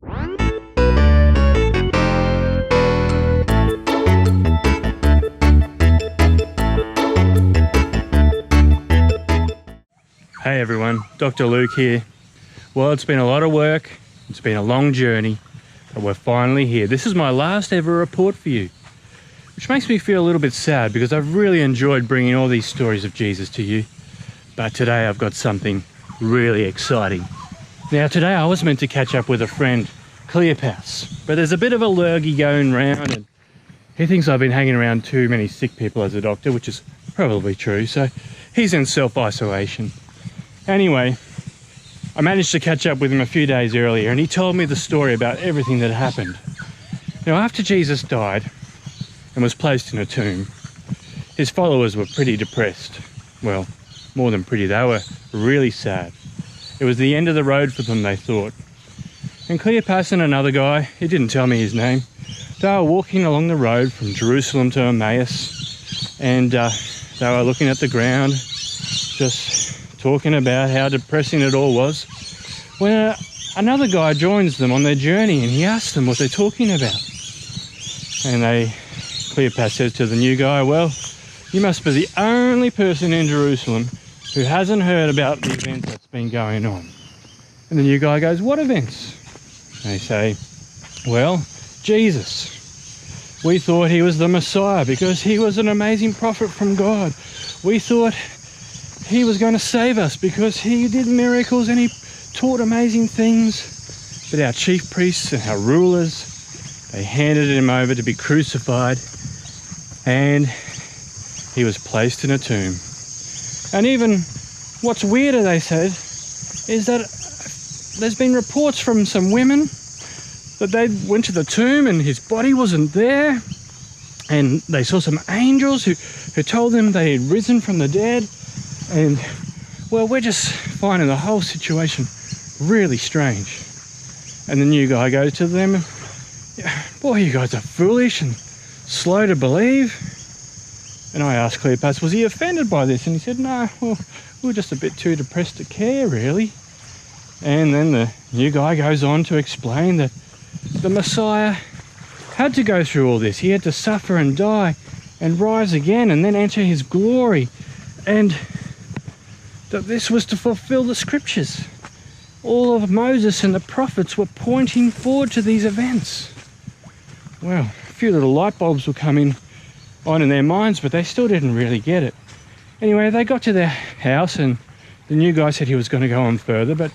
Hey everyone, Dr. Luke here. Well, it's been a lot of work, it's been a long journey, but we're finally here. This is my last ever report for you, which makes me feel a little bit sad because I've really enjoyed bringing all these stories of Jesus to you. But today I've got something really exciting. Now today I was meant to catch up with a friend, Cleopas, but there's a bit of a lurgy going round and he thinks I've been hanging around too many sick people as a doctor, which is probably true, so he's in self-isolation. Anyway, I managed to catch up with him a few days earlier and he told me the story about everything that happened. Now after Jesus died and was placed in a tomb, his followers were pretty depressed. Well, more than pretty, they were really sad. It was the end of the road for them, they thought. And Cleopas and another guy, he didn't tell me his name, they were walking along the road from Jerusalem to Emmaus and they were looking at the ground, just talking about how depressing it all was, when another guy joins them on their journey and he asks them what they're talking about. And Cleopas says to the new guy, well, you must be the only person in Jerusalem who hasn't heard about the event that's been going on. And the new guy goes, what events? And they say, well, Jesus. We thought he was the Messiah because he was an amazing prophet from God. We thought he was going to save us because he did miracles and he taught amazing things. But our chief priests and our rulers, they handed him over to be crucified and he was placed in a tomb. And even what's weirder, they said, is that there's been reports from some women that they went to the tomb and his body wasn't there. And they saw some angels who told them they had risen from the dead. And, well, we're just finding the whole situation really strange. And the new guy goes to them, boy, you guys are foolish and slow to believe. And I asked Cleopas, was he offended by this? And he said, no, well, we were just a bit too depressed to care, really. And then the new guy goes on to explain that the Messiah had to go through all this. He had to suffer and die and rise again and then enter his glory. And that this was to fulfill the scriptures. All of Moses and the prophets were pointing forward to these events. Well, a few little light bulbs were coming on in their minds, but they still didn't really get it. Anyway, they got to their house and the new guy said he was going to go on further, but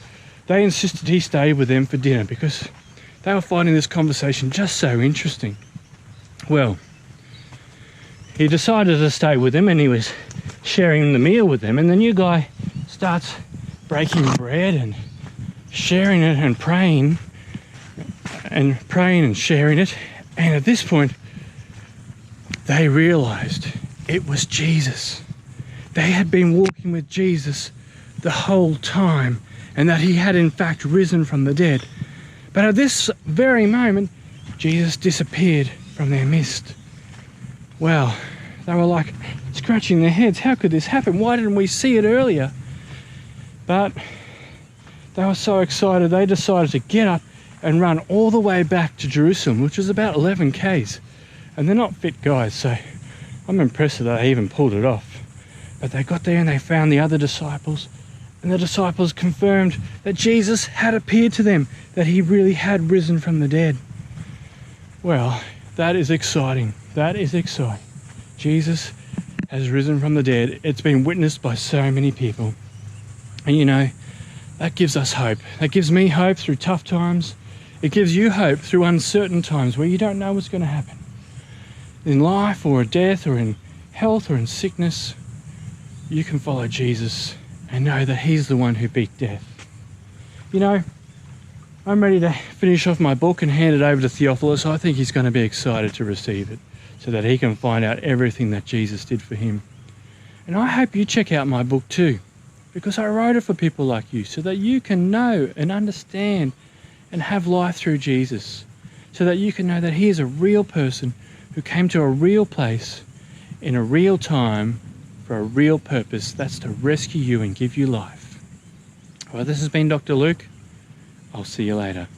they insisted he stay with them for dinner because they were finding this conversation just so interesting. Well, he decided to stay with them and he was sharing the meal with them, and the new guy starts breaking bread and sharing it and praying and sharing it. And at this point, they realized it was Jesus. They had been walking with Jesus the whole time and that he had in fact risen from the dead. But at this very moment, Jesus disappeared from their midst. Well, they were like scratching their heads. How could this happen? Why didn't we see it earlier? But they were so excited, they decided to get up and run all the way back to Jerusalem, which was about 11 k's. And they're not fit guys, so I'm impressed that they even pulled it off. But they got there and they found the other disciples, and the disciples confirmed that Jesus had appeared to them, that he really had risen from the dead. Well, that is exciting. That is exciting. Jesus has risen from the dead. It's been witnessed by so many people. And you know, that gives us hope. That gives me hope through tough times. It gives you hope through uncertain times where you don't know what's going to happen. In life or death or in health or in sickness, you can follow Jesus and know that he's the one who beat death. You know, I'm ready to finish off my book and hand it over to Theophilus. I think he's going to be excited to receive it so that he can find out everything that Jesus did for him. And I hope you check out my book too, because I wrote it for people like you so that you can know and understand and have life through Jesus, so that you can know that he is a real person who came to a real place in a real time for a real purpose. That's to rescue you and give you life. Well, this has been Dr. Luke. I'll see you later.